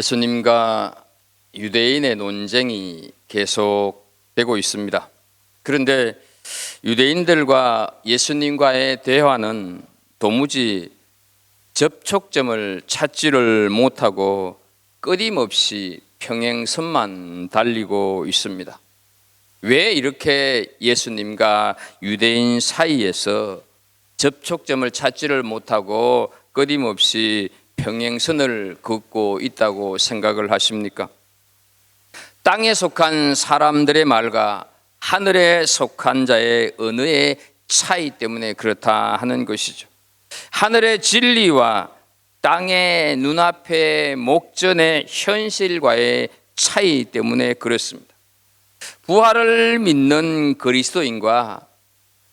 예수님과 유대인의 논쟁이 계속되고 있습니다. 그런데 유대인들과 예수님과의 대화는 도무지 접촉점을 찾지를 못하고 끊임없이 평행선만 달리고 있습니다. 왜 이렇게 예수님과 유대인 사이에서 접촉점을 찾지를 못하고 끊임없이 평행선을 긋고 있다고 생각을 하십니까? 땅에 속한 사람들의 말과 하늘에 속한 자의 언어의 차이 때문에 그렇다 하는 것이죠. 하늘의 진리와 땅의 눈앞의 목전의 현실과의 차이 때문에 그렇습니다. 부활을 믿는 그리스도인과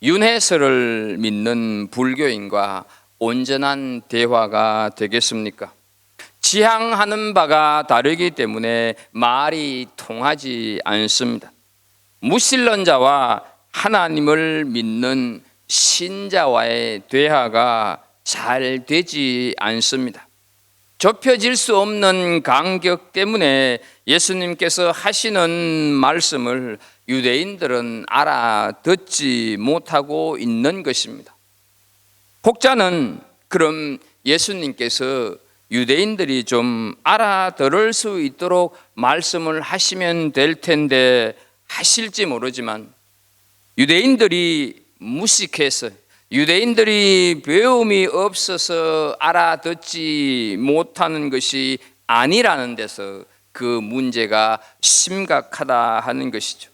윤회설을 믿는 불교인과 온전한 대화가 되겠습니까? 지향하는 바가 다르기 때문에 말이 통하지 않습니다. 무신론자와 하나님을 믿는 신자와의 대화가 잘 되지 않습니다. 좁혀질 수 없는 간격 때문에 예수님께서 하시는 말씀을 유대인들은 알아듣지 못하고 있는 것입니다. 혹자는 그럼 예수님께서 유대인들이 좀 알아들을 수 있도록 말씀을 하시면 될 텐데 하실지 모르지만, 유대인들이 무식해서, 유대인들이 배움이 없어서 알아듣지 못하는 것이 아니라는 데서 그 문제가 심각하다 하는 것이죠.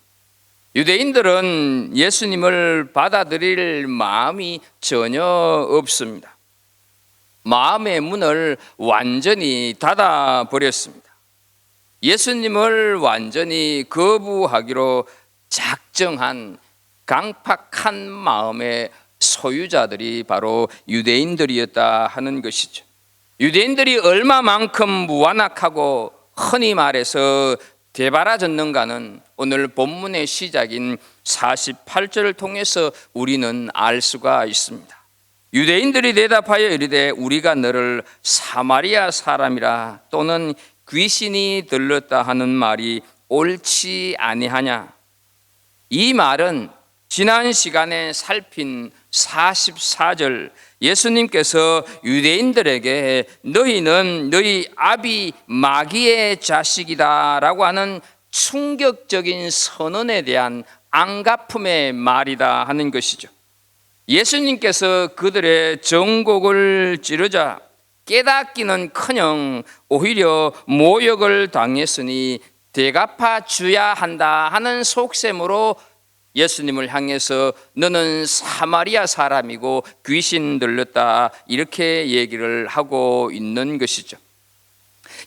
유대인들은 예수님을 받아들일 마음이 전혀 없습니다. 마음의 문을 완전히 닫아 버렸습니다. 예수님을 완전히 거부하기로 작정한 강팍한 마음의 소유자들이 바로 유대인들이었다 하는 것이죠. 유대인들이 얼마만큼 무완악하고 흔히 말해서 대바라졌는가는 오늘 본문의 시작인 48절을 통해서 우리는 알 수가 있습니다. 유대인들이 대답하여 이르되 우리가 너를 사마리아 사람이라 또는 귀신이 들렀다 하는 말이 옳지 아니하냐. 이 말은 지난 시간에 살핀 44절 예수님께서 유대인들에게 너희는 너희 아비 마귀의 자식이다 라고 하는 충격적인 선언에 대한 안갚음의 말이다 하는 것이죠. 예수님께서 그들의 정곡을 찌르자 깨닫기는커녕 오히려 모욕을 당했으니 대갚아 줘야 한다 하는 속셈으로 예수님을 향해서 너는 사마리아 사람이고 귀신 들렸다 이렇게 얘기를 하고 있는 것이죠.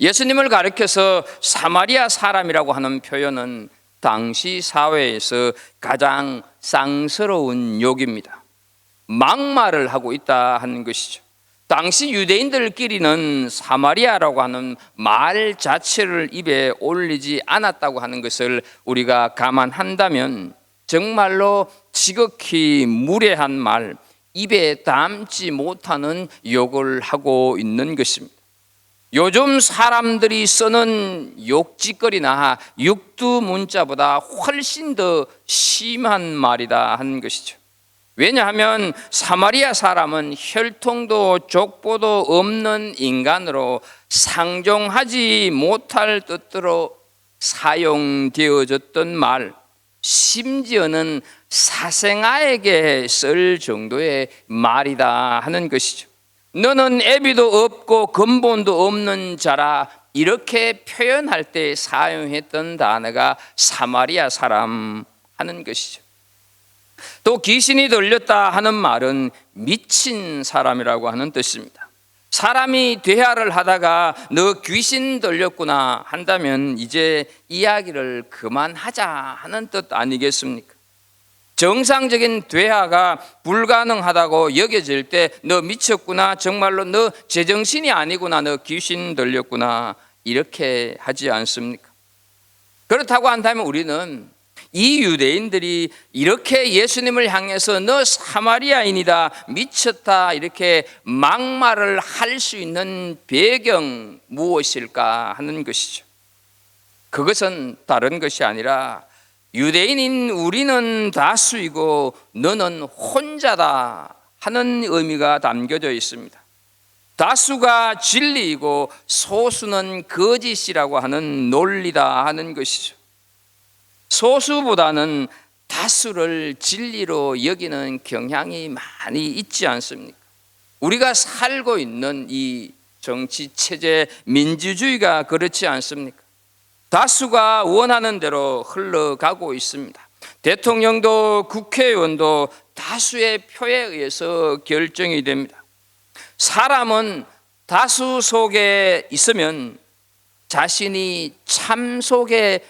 예수님을 가리켜서 사마리아 사람이라고 하는 표현은 당시 사회에서 가장 쌍스러운 욕입니다. 막말을 하고 있다 하는 것이죠. 당시 유대인들끼리는 사마리아라고 하는 말 자체를 입에 올리지 않았다고 하는 것을 우리가 감안한다면 정말로 지극히 무례한 말, 입에 담지 못하는 욕을 하고 있는 것입니다. 요즘 사람들이 쓰는 욕짓거리나 육두문자보다 훨씬 더 심한 말이다 하는 것이죠. 왜냐하면 사마리아 사람은 혈통도 족보도 없는 인간으로 상종하지 못할 뜻으로 사용되어졌던 말, 심지어는 사생아에게 쓸 정도의 말이다 하는 것이죠. 너는 애비도 없고 근본도 없는 자라 이렇게 표현할 때 사용했던 단어가 사마리아 사람 하는 것이죠. 또 귀신이 들렸다 하는 말은 미친 사람이라고 하는 뜻입니다. 사람이 대화를 하다가 너 귀신 들렸구나 한다면 이제 이야기를 그만하자 하는 뜻 아니겠습니까? 정상적인 대화가 불가능하다고 여겨질 때 너 미쳤구나, 정말로 너 제정신이 아니구나, 너 귀신 들렸구나 이렇게 하지 않습니까? 그렇다고 한다면 우리는 이 유대인들이 이렇게 예수님을 향해서 너 사마리아인이다, 미쳤다 이렇게 막말을 할 수 있는 배경 무엇일까 하는 것이죠. 그것은 다른 것이 아니라 유대인인 우리는 다수이고 너는 혼자다 하는 의미가 담겨져 있습니다. 다수가 진리이고 소수는 거짓이라고 하는 논리다 하는 것이죠. 소수보다는 다수를 진리로 여기는 경향이 많이 있지 않습니까? 우리가 살고 있는 이 정치 체제 민주주의가 그렇지 않습니까? 다수가 원하는 대로 흘러가고 있습니다. 대통령도 국회의원도 다수의 표에 의해서 결정이 됩니다. 사람은 다수 속에 있으면 자신이 참 속에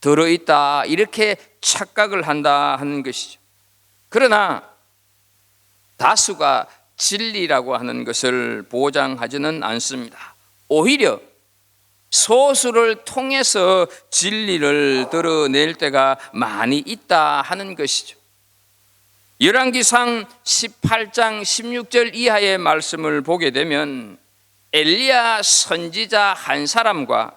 들어있다 이렇게 착각을 한다 하는 것이죠. 그러나 다수가 진리라고 하는 것을 보장하지는 않습니다. 오히려 소수를 통해서 진리를 드러낼 때가 많이 있다 하는 것이죠. 열왕기상 18장 16절 이하의 말씀을 보게 되면 엘리야 선지자 한 사람과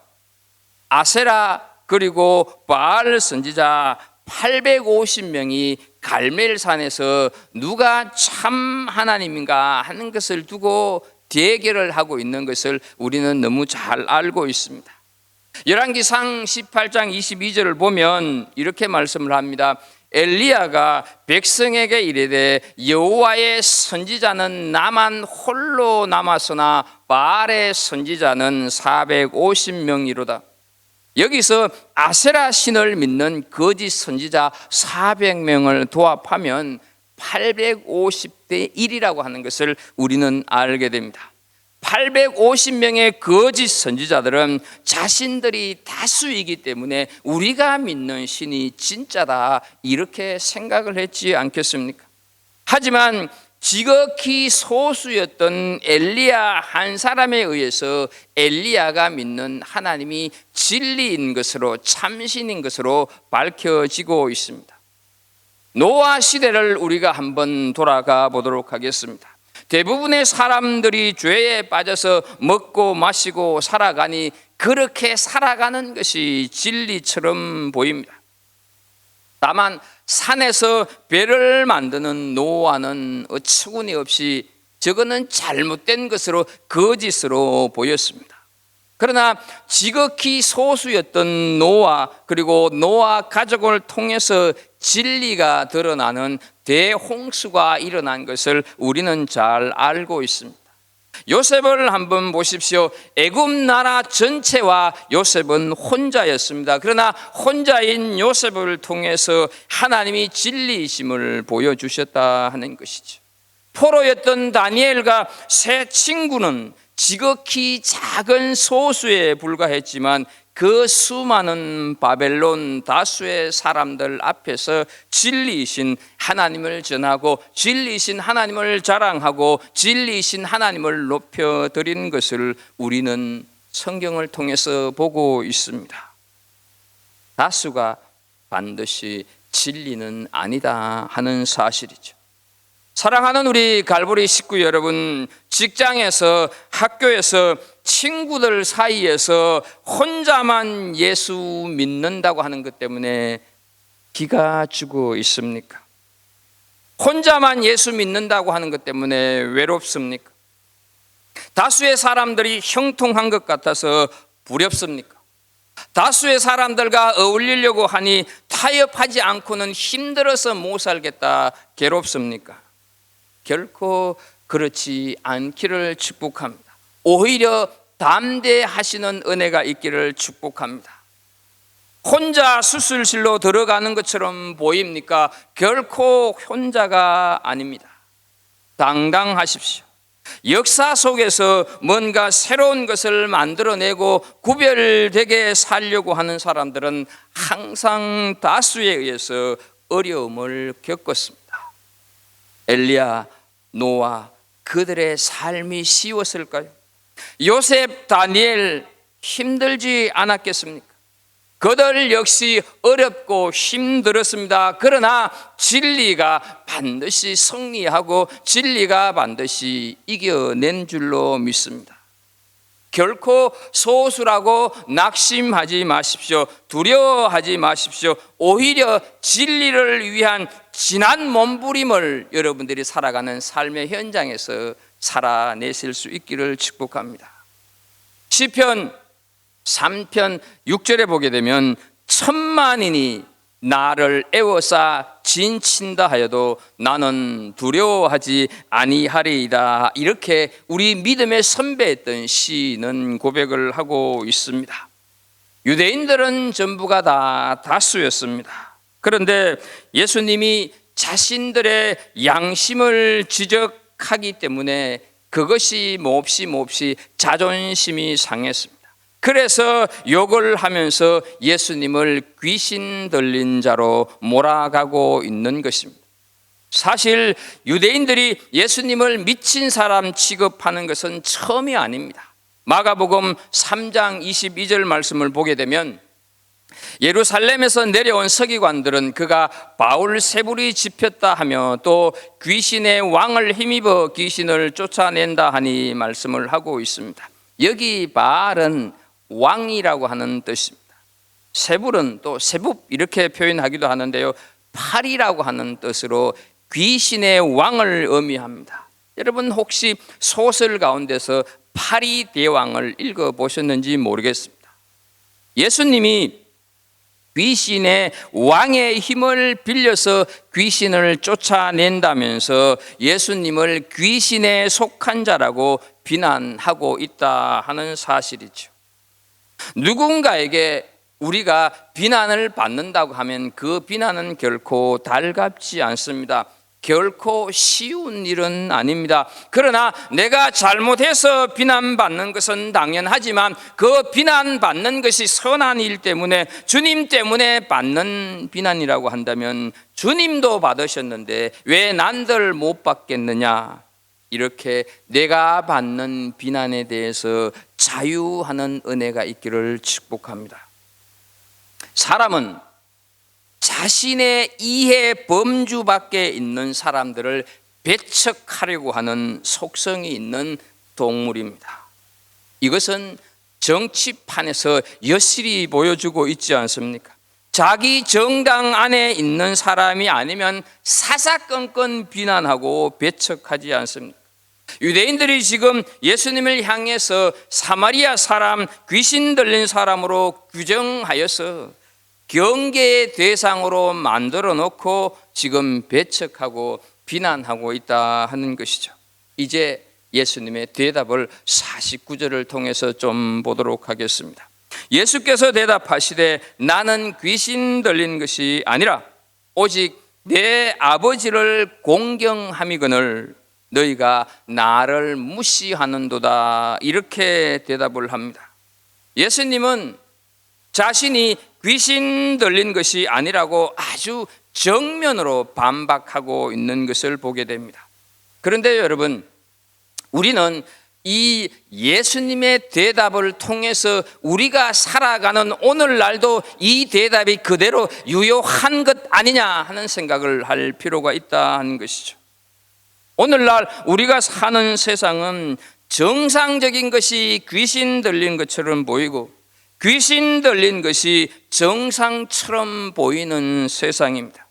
아세라 그리고 바알 선지자 850명이 갈멜산에서 누가 참 하나님인가 하는 것을 두고 대결을 하고 있는 것을 우리는 너무 잘 알고 있습니다. 열왕기상 18장 22절을 보면 이렇게 말씀을 합니다. 엘리야가 백성에게 이르되 여호와의 선지자는 나만 홀로 남았으나 바알의 선지자는 450명이로다. 여기서 아세라 신을 믿는 거짓 선지자 400명을 도합하면 850대 1이라고 하는 것을 우리는 알게 됩니다. 850명의 거짓 선지자들은 자신들이 다수이기 때문에 우리가 믿는 신이 진짜다 이렇게 생각을 했지 않겠습니까? 하지만 지극히 소수였던 엘리야 한 사람에 의해서 엘리야가 믿는 하나님이 진리인 것으로 참신인 것으로 밝혀지고 있습니다. 노아 시대를 우리가 한번 돌아가 보도록 하겠습니다. 대부분의 사람들이 죄에 빠져서 먹고 마시고 살아가니 그렇게 살아가는 것이 진리처럼 보입니다. 다만 산에서 배를 만드는 노아는 어처구니 없이 저거는 잘못된 것으로 거짓으로 보였습니다. 그러나 지극히 소수였던 노아 그리고 노아 가족을 통해서 진리가 드러나는 대홍수가 일어난 것을 우리는 잘 알고 있습니다. 요셉을 한번 보십시오. 애굽 나라 전체와 요셉은 혼자였습니다. 그러나 혼자인 요셉을 통해서 하나님이 진리이심을 보여주셨다 하는 것이죠. 포로였던 다니엘과 세 친구는 지극히 작은 소수에 불과했지만 그 수많은 바벨론 다수의 사람들 앞에서 진리이신 하나님을 전하고 진리이신 하나님을 자랑하고 진리이신 하나님을 높여드린 것을 우리는 성경을 통해서 보고 있습니다. 다수가 반드시 진리는 아니다 하는 사실이죠. 사랑하는 우리 갈보리 식구 여러분, 직장에서 학교에서 친구들 사이에서 혼자만 예수 믿는다고 하는 것 때문에 기가 죽어 있습니까? 혼자만 예수 믿는다고 하는 것 때문에 외롭습니까? 다수의 사람들이 형통한 것 같아서 부럽습니까? 다수의 사람들과 어울리려고 하니 타협하지 않고는 힘들어서 못 살겠다 괴롭습니까? 결코 그렇지 않기를 축복합니다. 오히려 담대하시는 은혜가 있기를 축복합니다. 혼자 수술실로 들어가는 것처럼 보입니까? 결코 혼자가 아닙니다. 당당하십시오. 역사 속에서 뭔가 새로운 것을 만들어내고 구별되게 살려고 하는 사람들은 항상 다수에 의해서 어려움을 겪었습니다. 엘리야, 노아, 그들의 삶이 쉬웠을까요? 요셉, 다니엘 힘들지 않았겠습니까? 그들 역시 어렵고 힘들었습니다. 그러나 진리가 반드시 승리하고 진리가 반드시 이겨낸 줄로 믿습니다. 결코 소수라고 낙심하지 마십시오. 두려워하지 마십시오. 오히려 진리를 위한 진한 몸부림을 여러분들이 살아가는 삶의 현장에서 살아내실 수 있기를 축복합니다. 시편 3편 6절에 보게 되면 천만인이 나를 애워싸 진친다 하여도 나는 두려워하지 아니하리이다. 이렇게 우리 믿음의 선배였던 시인은 고백을 하고 있습니다. 유대인들은 전부가 다 다수였습니다. 그런데 예수님이 자신들의 양심을 지적하기 때문에 그것이 몹시 자존심이 상했습니다. 그래서 욕을 하면서 예수님을 귀신 들린 자로 몰아가고 있는 것입니다. 사실 유대인들이 예수님을 미친 사람 취급하는 것은 처음이 아닙니다. 마가복음 3장 22절 말씀을 보게 되면 예루살렘에서 내려온 서기관들은 그가 바울 세불이 집혔다 하며 또 귀신의 왕을 힘입어 귀신을 쫓아낸다 하니 말씀을 하고 있습니다. 여기 바알은 왕이라고 하는 뜻입니다. 세불은 또 세붑 이렇게 표현하기도 하는데요, 팔이라고 하는 뜻으로 귀신의 왕을 의미합니다. 여러분 혹시 소설 가운데서 파리 대왕을 읽어보셨는지 모르겠습니다. 예수님이 귀신의 왕의 힘을 빌려서 귀신을 쫓아낸다면서 예수님을 귀신에 속한 자라고 비난하고 있다 하는 사실이죠. 누군가에게 우리가 비난을 받는다고 하면 그 비난은 결코 달갑지 않습니다. 결코 쉬운 일은 아닙니다. 그러나 내가 잘못해서 비난받는 것은 당연하지만 그 비난받는 것이 선한 일 때문에, 주님 때문에 받는 비난이라고 한다면 주님도 받으셨는데 왜 난들 못 받겠느냐, 이렇게 내가 받는 비난에 대해서 자유하는 은혜가 있기를 축복합니다. 사람은 자신의 이해 범주 밖에 있는 사람들을 배척하려고 하는 속성이 있는 동물입니다. 이것은 정치판에서 여실히 보여주고 있지 않습니까? 자기 정당 안에 있는 사람이 아니면 사사건건 비난하고 배척하지 않습니까? 유대인들이 지금 예수님을 향해서 사마리아 사람, 귀신 들린 사람으로 규정하여서 경계의 대상으로 만들어 놓고 지금 배척하고 비난하고 있다 하는 것이죠. 이제 예수님의 대답을 49절을 통해서 좀 보도록 하겠습니다. 예수께서 대답하시되 나는 귀신 들린 것이 아니라 오직 내 아버지를 공경함이거늘 너희가 나를 무시하는도다, 이렇게 대답을 합니다. 예수님은 자신이 귀신 들린 것이 아니라고 아주 정면으로 반박하고 있는 것을 보게 됩니다. 그런데 여러분, 우리는 이 예수님의 대답을 통해서 우리가 살아가는 오늘날도 이 대답이 그대로 유효한 것 아니냐 하는 생각을 할 필요가 있다 하는 것이죠. 오늘날 우리가 사는 세상은 정상적인 것이 귀신 들린 것처럼 보이고 귀신 들린 것이 정상처럼 보이는 세상입니다.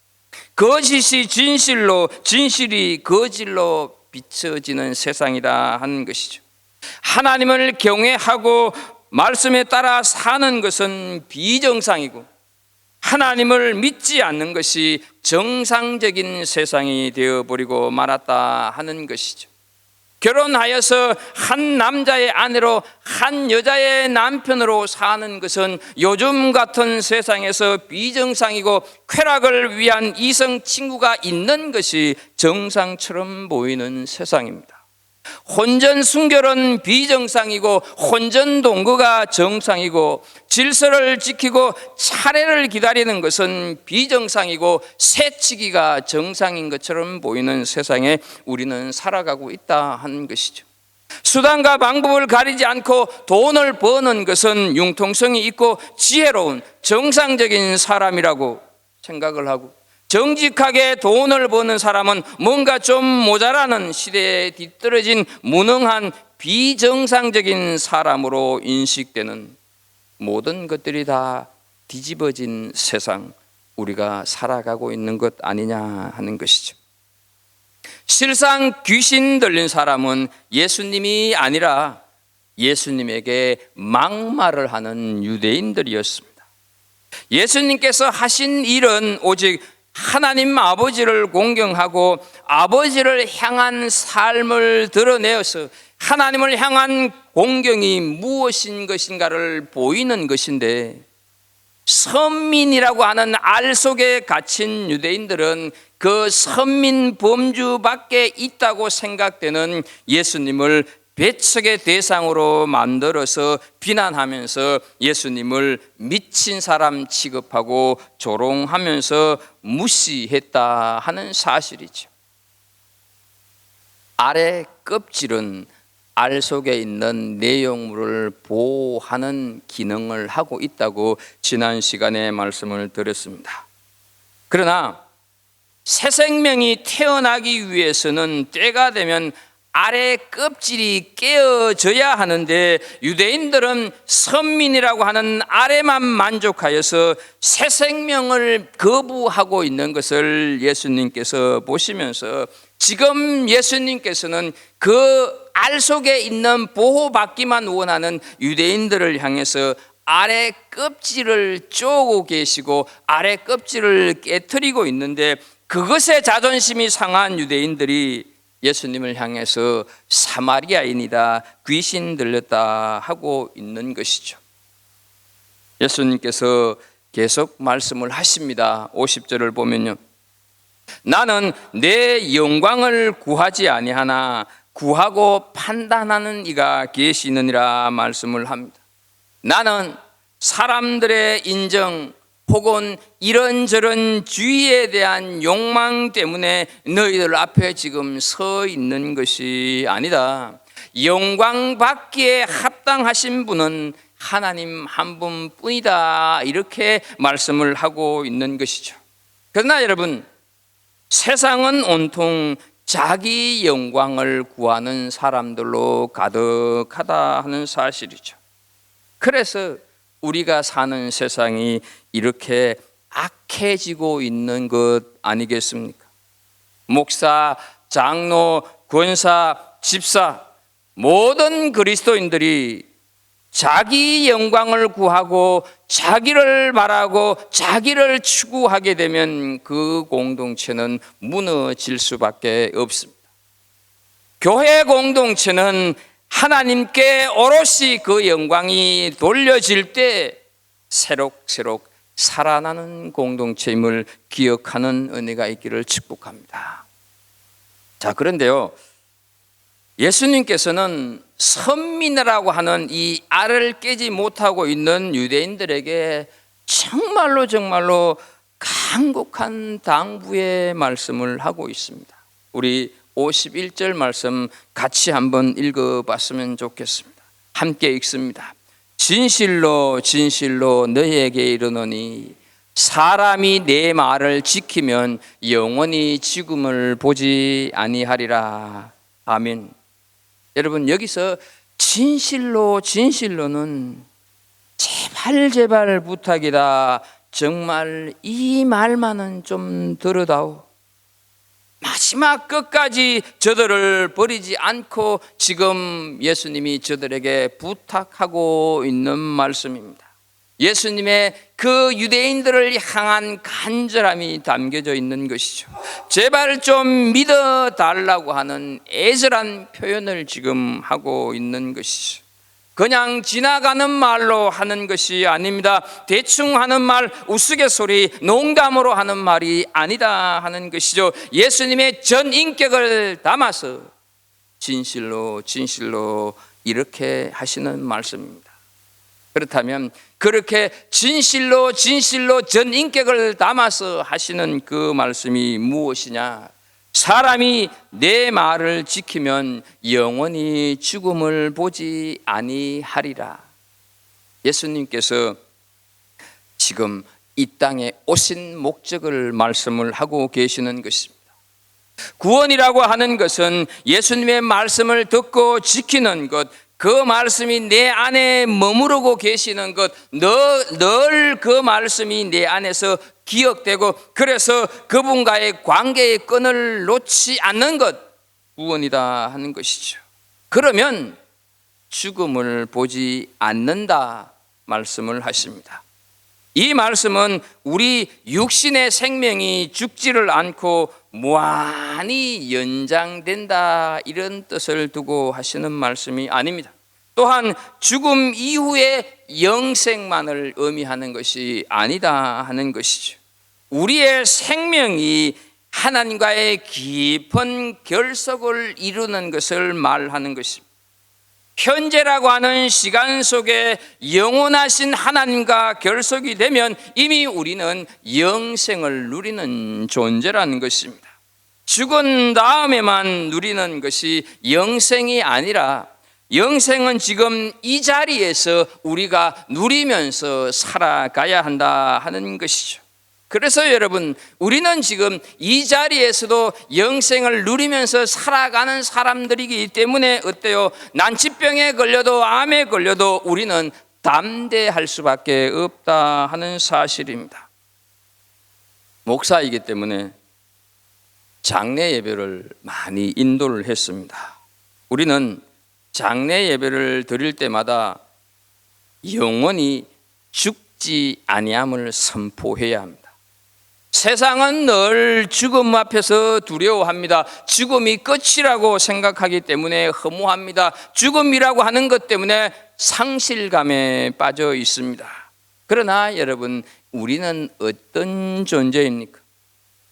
거짓이 진실로, 진실이 거짓로 비춰지는 세상이다 하는 것이죠. 하나님을 경외하고 말씀에 따라 사는 것은 비정상이고 하나님을 믿지 않는 것이 정상적인 세상이 되어버리고 말았다 하는 것이죠. 결혼하여서 한 남자의 아내로 한 여자의 남편으로 사는 것은 요즘 같은 세상에서 비정상이고 쾌락을 위한 이성 친구가 있는 것이 정상처럼 보이는 세상입니다. 혼전 순결은 비정상이고 혼전 동거가 정상이고 질서를 지키고 차례를 기다리는 것은 비정상이고 새치기가 정상인 것처럼 보이는 세상에 우리는 살아가고 있다 하는 것이죠. 수단과 방법을 가리지 않고 돈을 버는 것은 융통성이 있고 지혜로운 정상적인 사람이라고 생각을 하고, 정직하게 돈을 버는 사람은 뭔가 좀 모자라는 시대에 뒤떨어진 무능한 비정상적인 사람으로 인식되는 모든 것들이 다 뒤집어진 세상, 우리가 살아가고 있는 것 아니냐 하는 것이죠. 실상 귀신 들린 사람은 예수님이 아니라 예수님에게 막말을 하는 유대인들이었습니다. 예수님께서 하신 일은 오직 하나님 아버지를 공경하고 아버지를 향한 삶을 드러내어서 하나님을 향한 공경이 무엇인 것인가를 보이는 것인데, 선민이라고 하는 알 속에 갇힌 유대인들은 그 선민 범주 밖에 있다고 생각되는 예수님을 배척의 대상으로 만들어서 비난하면서 예수님을 미친 사람 취급하고 조롱하면서 무시했다 하는 사실이죠. 알의 껍질은 알 속에 있는 내용물을 보호하는 기능을 하고 있다고 지난 시간에 말씀을 드렸습니다. 그러나 새 생명이 태어나기 위해서는 때가 되면 알의 껍질이 깨어져야 하는데, 유대인들은 선민이라고 하는 알에만 만족하여서 새 생명을 거부하고 있는 것을 예수님께서 보시면서, 지금 예수님께서는 그 알 속에 있는 보호받기만 원하는 유대인들을 향해서 알의 껍질을 쪼고 계시고 알의 껍질을 깨트리고 있는데, 그것에 자존심이 상한 유대인들이 예수님을 향해서 사마리아인이다, 귀신 들렸다 하고 있는 것이죠. 예수님께서 계속 말씀을 하십니다. 50절을 보면요, 나는 내 영광을 구하지 아니하나 구하고 판단하는 이가 계시느니라 말씀을 합니다. 나는 사람들의 인정 혹은 이런저런 주의에 대한 욕망 때문에 너희들 앞에 지금 서 있는 것이 아니다. 영광 받기에 합당하신 분은 하나님 한 분뿐이다, 이렇게 말씀을 하고 있는 것이죠. 그러나 여러분, 세상은 온통 자기 영광을 구하는 사람들로 가득하다 하는 사실이죠. 그래서 우리가 사는 세상이 이렇게 악해지고 있는 것 아니겠습니까? 목사, 장로, 권사, 집사, 모든 그리스도인들이 자기 영광을 구하고 자기를 바라고 자기를 추구하게 되면 그 공동체는 무너질 수밖에 없습니다. 교회 공동체는 하나님께 오롯이 그 영광이 돌려질 때 새록새록 살아나는 공동체임을 기억하는 은혜가 있기를 축복합니다. 자, 그런데요, 예수님께서는 선민이라고 하는 이 알을 깨지 못하고 있는 유대인들에게 정말로 간곡한 당부의 말씀을 하고 있습니다. 우리 51절 말씀 같이 한번 읽어봤으면 좋겠습니다. 함께 읽습니다. 진실로 진실로 너희에게 이르노니 사람이 내 말을 지키면 영원히 죽음을 보지 아니하리라. 아멘. 여러분, 여기서 진실로 진실로는 제발 부탁이다, 정말 이 말만은 좀 들어다오. 마지막 끝까지 저들을 버리지 않고 지금 예수님이 저들에게 부탁하고 있는 말씀입니다. 예수님의 그 유대인들을 향한 간절함이 담겨져 있는 것이죠. 제발 좀 믿어달라고 하는 애절한 표현을 지금 하고 있는 것이죠. 그냥 지나가는 말로 하는 것이 아닙니다. 대충 하는 말, 우스갯소리, 농담으로 하는 말이 아니다 하는 것이죠. 예수님의 전 인격을 담아서 진실로 진실로 이렇게 하시는 말씀입니다. 그렇다면 그렇게 진실로 전 인격을 담아서 하시는 그 말씀이 무엇이냐? 사람이 내 말을 지키면 영원히 죽음을 보지 아니하리라. 예수님께서 지금 이 땅에 오신 목적을 말씀을 하고 계시는 것입니다. 구원이라고 하는 것은 예수님의 말씀을 듣고 지키는 것, 그 말씀이 내 안에 머무르고 계시는 것, 늘 그 말씀이 내 안에서 기억되고 그래서 그분과의 관계의 끈을 놓지 않는 것, 구원이다 하는 것이죠. 그러면 죽음을 보지 않는다 말씀을 하십니다. 이 말씀은 우리 육신의 생명이 죽지를 않고 무한히 연장된다, 이런 뜻을 두고 하시는 말씀이 아닙니다. 또한 죽음 이후의 영생만을 의미하는 것이 아니다 하는 것이죠. 우리의 생명이 하나님과의 깊은 결속을 이루는 것을 말하는 것입니다. 현재라고 하는 시간 속에 영원하신 하나님과 결속이 되면 이미 우리는 영생을 누리는 존재라는 것입니다. 죽은 다음에만 누리는 것이 영생이 아니라 영생은 지금 이 자리에서 우리가 누리면서 살아가야 한다 하는 것이죠. 그래서 여러분, 우리는 지금 이 자리에서도 영생을 누리면서 살아가는 사람들이기 때문에 어때요? 난치병에 걸려도 암에 걸려도 우리는 담대할 수밖에 없다 하는 사실입니다. 목사이기 때문에 장례 예배를 많이 인도를 했습니다. 우리는 장례 예배를 드릴 때마다 영원히 죽지 아니함을 선포해야 합니다. 세상은 늘 죽음 앞에서 두려워합니다. 죽음이 끝이라고 생각하기 때문에 허무합니다. 죽음이라고 하는 것 때문에 상실감에 빠져 있습니다. 그러나 여러분, 우리는 어떤 존재입니까?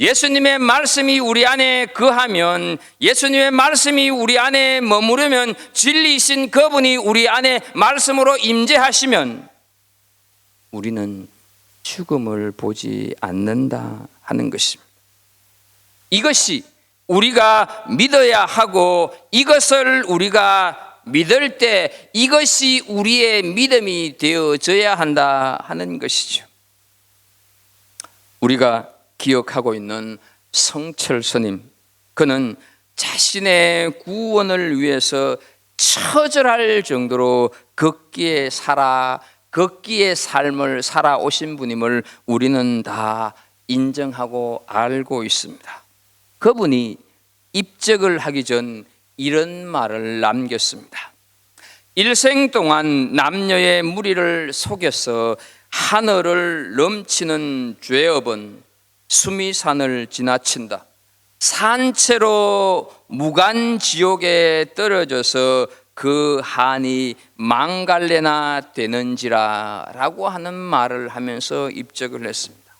예수님의 말씀이 우리 안에 거하면, 예수님의 말씀이 우리 안에 머무르면, 진리이신 그분이 우리 안에 말씀으로 임재하시면 우리는 죽음을 보지 않는다 하는 것입니다. 이것이 우리가 믿어야 하고, 이것을 우리가 믿을 때 이것이 우리의 믿음이 되어져야 한다 하는 것이죠. 우리가 기억하고 있는 성철 스님, 그는 자신의 구원을 위해서 처절할 정도로 걷기의 삶을 살아오신 분임을 우리는 다 인정하고 알고 있습니다. 그분이 입적을 하기 전 이런 말을 남겼습니다. 일생 동안 남녀의 무리를 속여서 하늘을 넘치는 죄업은 수미산을 지나친다. 산채로 무간지옥에 떨어져서 그 한이 망갈래나 되는지라 라고 하는 말을 하면서 입적을 했습니다.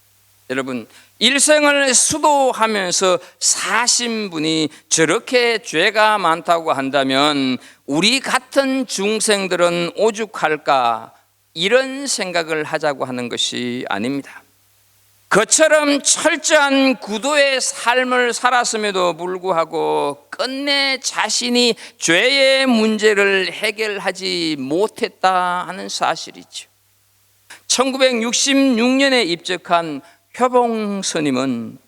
여러분, 일생을 수도하면서 사신 분이 저렇게 죄가 많다고 한다면 우리 같은 중생들은 오죽할까, 이런 생각을 하자고 하는 것이 아닙니다. 그처럼 철저한 구도의 삶을 살았음에도 불구하고 끝내 자신이 죄의 문제를 해결하지 못했다 하는 사실이죠. 1966년에 입적한 효봉 스님은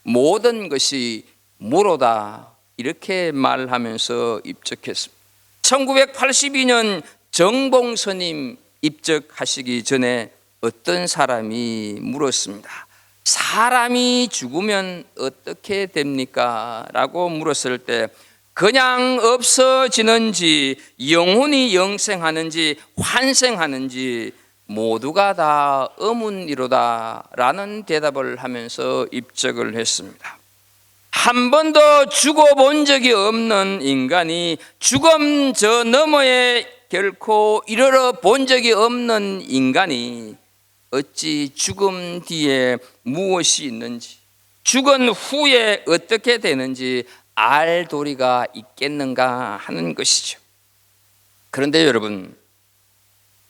모든 것이 무로다 이렇게 말하면서 입적했습니다. 1982년 정봉 스님 입적하시기 전에 어떤 사람이 물었습니다. 사람이 죽으면 어떻게 됩니까? 라고 물었을 때 그냥 없어지는지 영혼이 영생하는지 환생하는지 모두가 다 의문이로다 라는 대답을 하면서 입적을 했습니다. 한 번도 죽어본 적이 없는 인간이 죽음 저 너머에 결코 이르러 본 적이 없는 인간이 어찌 죽음 뒤에 무엇이 있는지, 죽은 후에 어떻게 되는지 알 도리가 있겠는가 하는 것이죠. 그런데 여러분,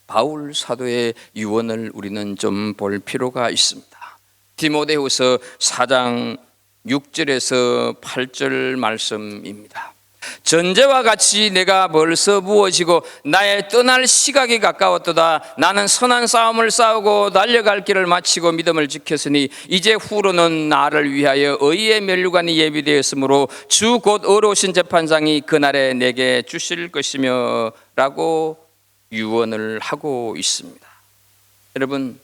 바울 사도의 유언을 우리는 좀 볼 필요가 있습니다. 디모데후서 4장 6절에서 8절 말씀입니다. 전제와 같이 내가 벌써 부어지고 나의 떠날 시각이 가까웠도다. 나는 선한 싸움을 싸우고 달려갈 길을 마치고 믿음을 지켰으니 이제 후로는 나를 위하여 의의 면류관이 예비되었으므로 주 곧 의로우신 재판장이 그날에 내게 주실 것이며 라고 유언을 하고 있습니다. 여러분,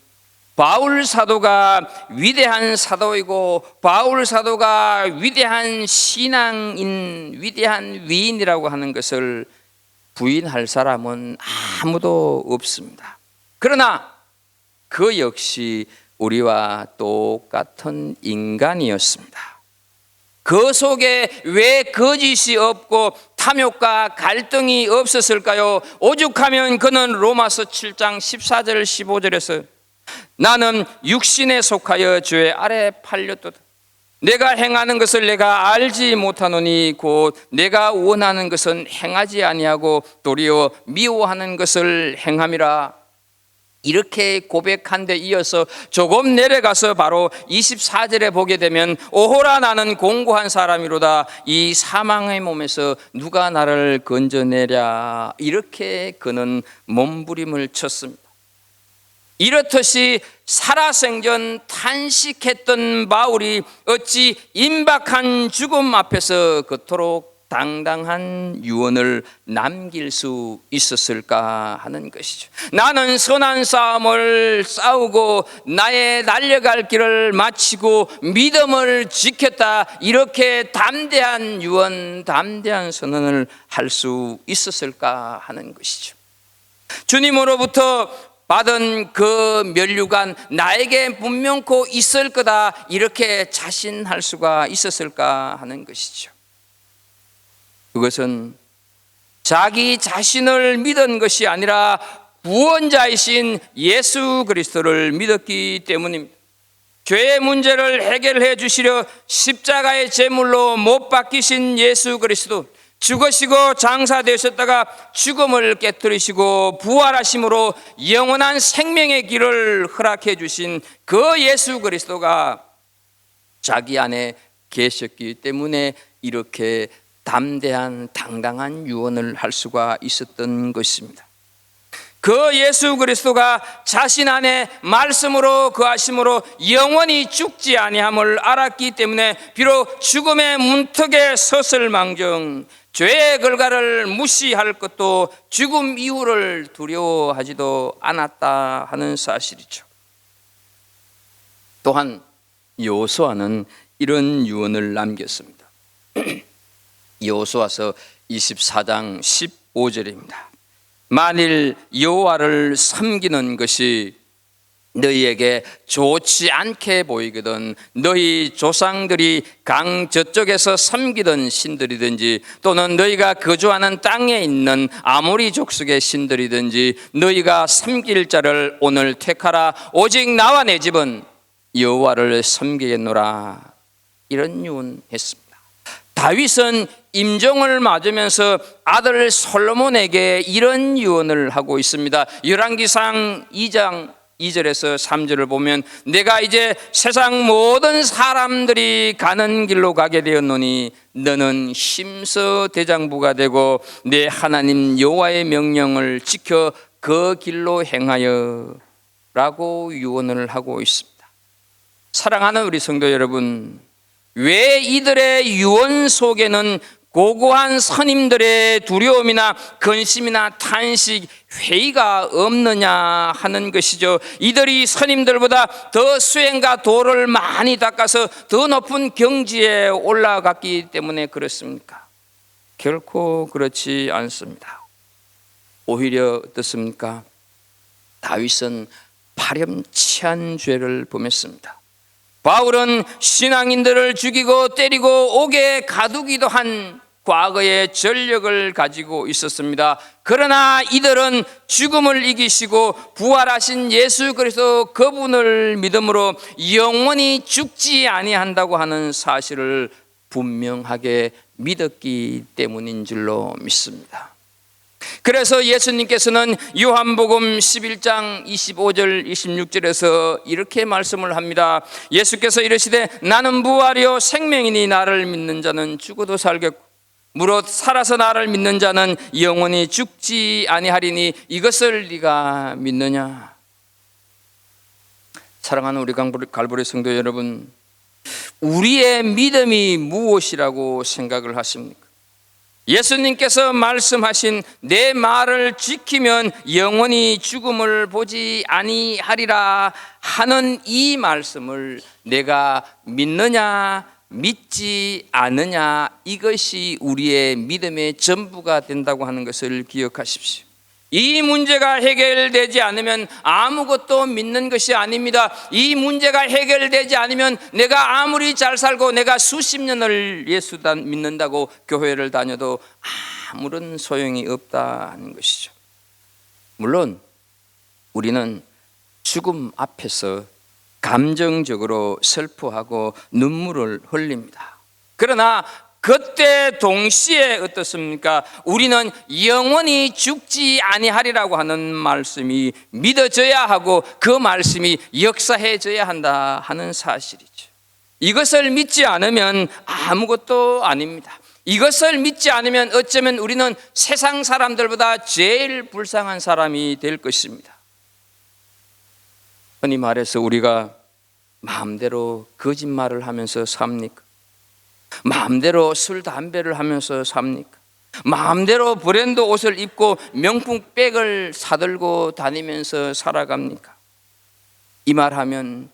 바울 사도가 위대한 사도이고 바울 사도가 위대한 신앙인, 위대한 위인이라고 하는 것을 부인할 사람은 아무도 없습니다. 그러나 그 역시 우리와 똑같은 인간이었습니다. 그 속에 왜 거짓이 없고 탐욕과 갈등이 없었을까요? 오죽하면 그는 로마서 7장 14절 15절에서 나는 육신에 속하여 죄 아래 팔렸도다. 내가 행하는 것을 내가 알지 못하노니 곧 내가 원하는 것은 행하지 아니하고 도리어 미워하는 것을 행함이라. 이렇게 고백한 데 이어서 조금 내려가서 바로 24절에 보게 되면 오호라 나는 공고한 사람이로다 이 사망의 몸에서 누가 나를 건져내랴 이렇게 그는 몸부림을 쳤습니다. 이렇듯이 살아생전 탄식했던 바울이 어찌 임박한 죽음 앞에서 그토록 당당한 유언을 남길 수 있었을까 하는 것이죠. 나는 선한 싸움을 싸우고 나의 달려갈 길을 마치고 믿음을 지켰다 이렇게 담대한 유언, 담대한 선언을 할 수 있었을까 하는 것이죠. 주님으로부터 받은 그 면류관 나에게 분명코 있을 거다 이렇게 자신할 수가 있었을까 하는 것이죠. 그것은 자기 자신을 믿은 것이 아니라 구원자이신 예수 그리스도를 믿었기 때문입니다. 죄의 문제를 해결해 주시려 십자가의 제물로 못 박히신 예수 그리스도, 죽으시고 장사되셨다가 죽음을 깨뜨리시고 부활하심으로 영원한 생명의 길을 허락해 주신 그 예수 그리스도가 자기 안에 계셨기 때문에 이렇게 담대한 당당한 유언을 할 수가 있었던 것입니다. 그 예수 그리스도가 자신 안에 말씀으로 거하심으로 영원히 죽지 아니함을 알았기 때문에 비록 죽음의 문턱에 섰을망정 죄의 결과를 무시할 것도 죽음 이후를 두려워하지도 않았다 하는 사실이죠. 또한 여호수아는 이런 유언을 남겼습니다. 여호수아서 24장 15절입니다. 만일 여호와를 섬기는 것이 너희에게 좋지 않게 보이거든 너희 조상들이 강 저쪽에서 섬기던 신들이든지 또는 너희가 거주하는 땅에 있는 아모리 족속의 신들이든지 너희가 섬길 자를 오늘 택하라 오직 나와 내 집은 여호와를 섬기겠노라 이런 유언했습니다. 다윗은 임종을 맞으면서 아들 솔로몬에게 이런 유언을 하고 있습니다. 열왕기상 2장 2절에서 3절을 보면 내가 이제 세상 모든 사람들이 가는 길로 가게 되었노니 너는 심서 대장부가 되고 내 하나님 여호와의 명령을 지켜 그 길로 행하여 라고 유언을 하고 있습니다. 사랑하는 우리 성도 여러분, 왜 이들의 유언 속에는 고고한 선임들의 두려움이나 근심이나 탄식, 회의가 없느냐 하는 것이죠. 이들이 선임들보다 더 수행과 도를 많이 닦아서 더 높은 경지에 올라갔기 때문에 그렇습니까? 결코 그렇지 않습니다. 오히려 어떻습니까? 다윗은 파렴치한 죄를 범했습니다. 바울은 신앙인들을 죽이고 때리고 옥에 가두기도 한 과거의 전력을 가지고 있었습니다. 그러나 이들은 죽음을 이기시고 부활하신 예수 그리스도 그분을 믿음으로 영원히 죽지 아니한다고 하는 사실을 분명하게 믿었기 때문인 줄로 믿습니다. 그래서 예수님께서는 요한복음 11장 25절 26절에서 이렇게 말씀을 합니다. 예수께서 이르시되 나는 부활이요 생명이니 나를 믿는 자는 죽어도 살겠고 무릇 살아서 나를 믿는 자는 영원히 죽지 아니하리니 이것을 네가 믿느냐? 사랑하는 우리 갈보리 성도 여러분, 우리의 믿음이 무엇이라고 생각을 하십니까? 예수님께서 말씀하신 내 말을 지키면 영원히 죽음을 보지 아니하리라 하는 이 말씀을 내가 믿느냐 믿지 않느냐, 이것이 우리의 믿음의 전부가 된다고 하는 것을 기억하십시오. 이 문제가 해결되지 않으면 아무것도 믿는 것이 아닙니다. 이 문제가 해결되지 않으면 내가 아무리 잘 살고 내가 수십 년을 예수 믿는다고 교회를 다녀도 아무런 소용이 없다는 것이죠. 물론 우리는 죽음 앞에서 감정적으로 슬퍼하고 눈물을 흘립니다. 그러나 그때 동시에 어떻습니까? 우리는 영원히 죽지 아니하리라고 하는 말씀이 믿어져야 하고 그 말씀이 역사해져야 한다 하는 사실이죠. 이것을 믿지 않으면 아무것도 아닙니다. 이것을 믿지 않으면 어쩌면 우리는 세상 사람들보다 제일 불쌍한 사람이 될 것입니다. 흔히 말해서 우리가 마음대로 거짓말을 하면서 삽니까? 마음대로 술, 담배를 하면서 삽니까? 마음대로 브랜드 옷을 입고 명품 백을 사들고 다니면서 살아갑니까? 이 말하면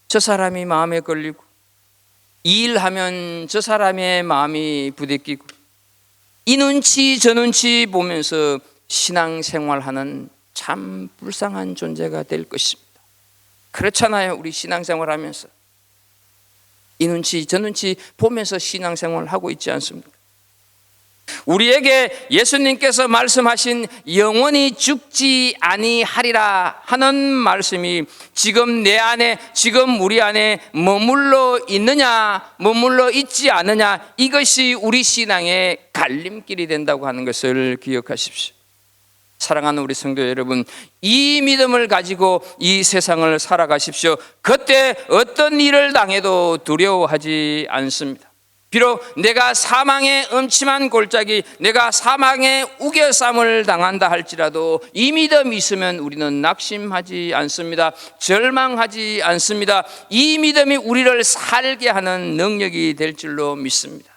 저 사람이 마음에 걸리고, 이 일하면 저 사람의 마음이 부대끼고, 이 눈치 저 눈치 보면서 신앙생활하는 참 불쌍한 존재가 될 것입니다. 그렇잖아요. 우리 신앙생활하면서 이 눈치 저 눈치 보면서 신앙생활을 하고 있지 않습니까? 우리에게 예수님께서 말씀하신 영원히 죽지 아니하리라 하는 말씀이 지금 내 안에, 지금 우리 안에 머물러 있느냐 머물러 있지 않느냐, 이것이 우리 신앙의 갈림길이 된다고 하는 것을 기억하십시오. 사랑하는 우리 성도 여러분, 이 믿음을 가지고 이 세상을 살아가십시오. 그때 어떤 일을 당해도 두려워하지 않습니다. 비록 내가 사망의 음침한 골짜기, 내가 사망의 우겨쌈을 당한다 할지라도 이 믿음이 있으면 우리는 낙심하지 않습니다. 절망하지 않습니다. 이 믿음이 우리를 살게 하는 능력이 될 줄로 믿습니다.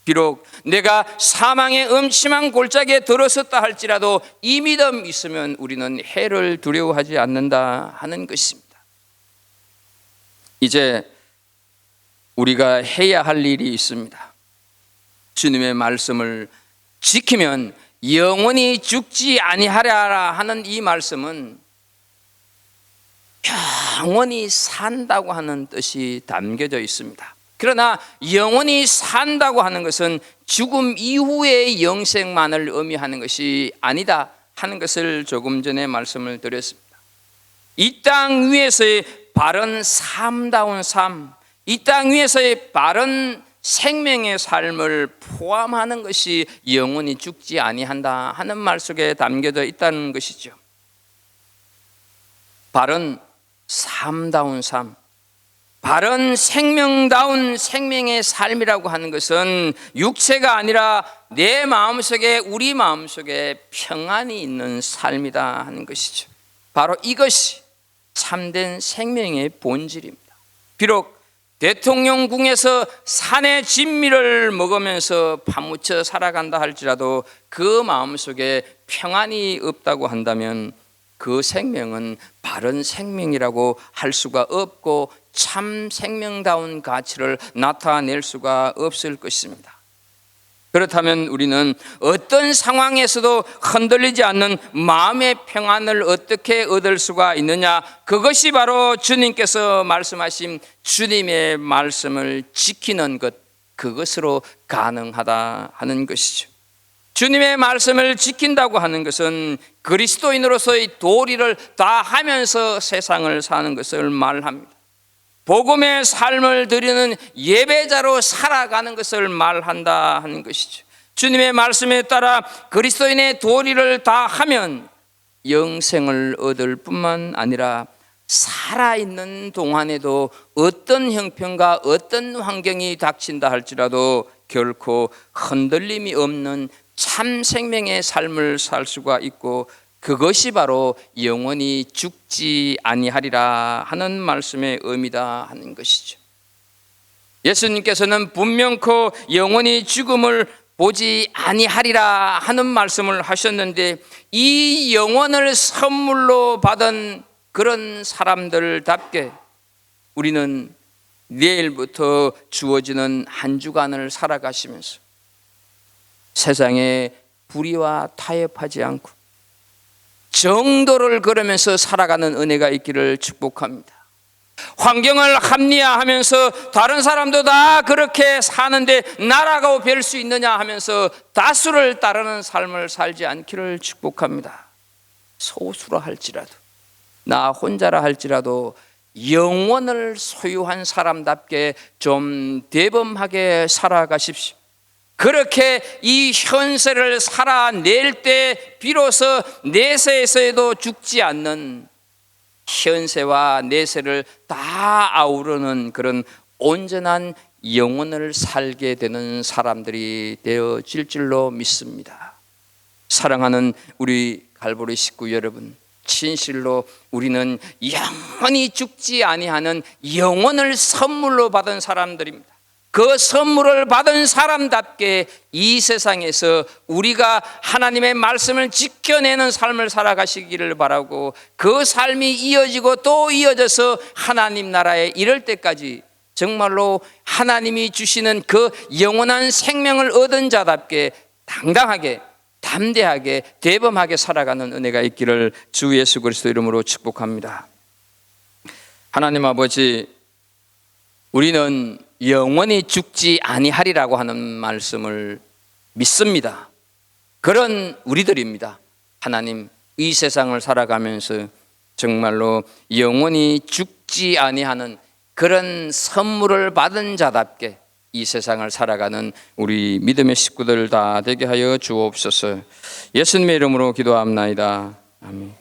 비록 내가 사망의 음침한 골짜기에 들어섰다 할지라도 이 믿음이 있으면 우리는 해를 두려워하지 않는다 하는 것입니다. 이제 우리가 해야 할 일이 있습니다. 주님의 말씀을 지키면 영원히 죽지 아니하리라 하는 이 말씀은 영원히 산다고 하는 뜻이 담겨져 있습니다. 그러나 영원히 산다고 하는 것은 죽음 이후의 영생만을 의미하는 것이 아니다 하는 것을 조금 전에 말씀을 드렸습니다. 이 땅 위에서의 바른 삶다운 삶, 이 땅 위에서의 바른 생명의 삶을 포함하는 것이 영원히 죽지 아니한다 하는 말 속에 담겨져 있다는 것이죠. 바른 삶다운 삶, 바른 생명다운 생명의 삶이라고 하는 것은 육체가 아니라 내 마음속에, 우리 마음속에 평안이 있는 삶이다 하는 것이죠. 바로 이것이 참된 생명의 본질입니다. 비록 대통령궁에서 산의 진미를 먹으면서 파묻혀 살아간다 할지라도 그 마음속에 평안이 없다고 한다면 그 생명은 바른 생명이라고 할 수가 없고 참 생명다운 가치를 나타낼 수가 없을 것입니다. 그렇다면 우리는 어떤 상황에서도 흔들리지 않는 마음의 평안을 어떻게 얻을 수가 있느냐? 그것이 바로 주님께서 말씀하신 주님의 말씀을 지키는 것, 그것으로 가능하다 하는 것이죠. 주님의 말씀을 지킨다고 하는 것은 그리스도인으로서의 도리를 다하면서 세상을 사는 것을 말합니다. 복음의 삶을 드리는 예배자로 살아가는 것을 말한다 하는 것이죠. 주님의 말씀에 따라 그리스도인의 도리를 다하면 영생을 얻을 뿐만 아니라 살아있는 동안에도 어떤 형편과 어떤 환경이 닥친다 할지라도 결코 흔들림이 없는 참 생명의 삶을 살 수가 있고, 그것이 바로 영원히 죽지 아니하리라 하는 말씀의 의미다 하는 것이죠. 예수님께서는 분명코 영원히 죽음을 보지 아니하리라 하는 말씀을 하셨는데, 이 영원을 선물로 받은 그런 사람들답게 우리는 내일부터 주어지는 한 주간을 살아가시면서 세상에 불의와 타협하지 않고 정도를 걸으면서 살아가는 은혜가 있기를 축복합니다. 환경을 합리화하면서 다른 사람도 다 그렇게 사는데 나라고 별 수 있느냐 하면서 다수를 따르는 삶을 살지 않기를 축복합니다. 소수라 할지라도, 나 혼자라 할지라도 영원을 소유한 사람답게 좀 대범하게 살아가십시오. 그렇게 이 현세를 살아낼 때 비로소 내세에서도 죽지 않는, 현세와 내세를 다 아우르는 그런 온전한 영혼을 살게 되는 사람들이 되어질 줄로 믿습니다. 사랑하는 우리 갈보리 식구 여러분, 진실로 우리는 영원히 죽지 아니하는 영혼을 선물로 받은 사람들입니다. 그 선물을 받은 사람답게 이 세상에서 우리가 하나님의 말씀을 지켜내는 삶을 살아가시기를 바라고, 그 삶이 이어지고 또 이어져서 하나님 나라에 이를 때까지 정말로 하나님이 주시는 그 영원한 생명을 얻은 자답게 당당하게, 담대하게, 대범하게 살아가는 은혜가 있기를 주 예수 그리스도 이름으로 축복합니다. 하나님 아버지, 우리는 영원히 죽지 아니하리라고 하는 말씀을 믿습니다. 그런 우리들입니다. 하나님, 이 세상을 살아가면서 정말로 영원히 죽지 아니하는 그런 선물을 받은 자답게 이 세상을 살아가는 우리 믿음의 식구들 다 되게 하여 주옵소서. 예수님의 이름으로 기도합나이다. 아멘.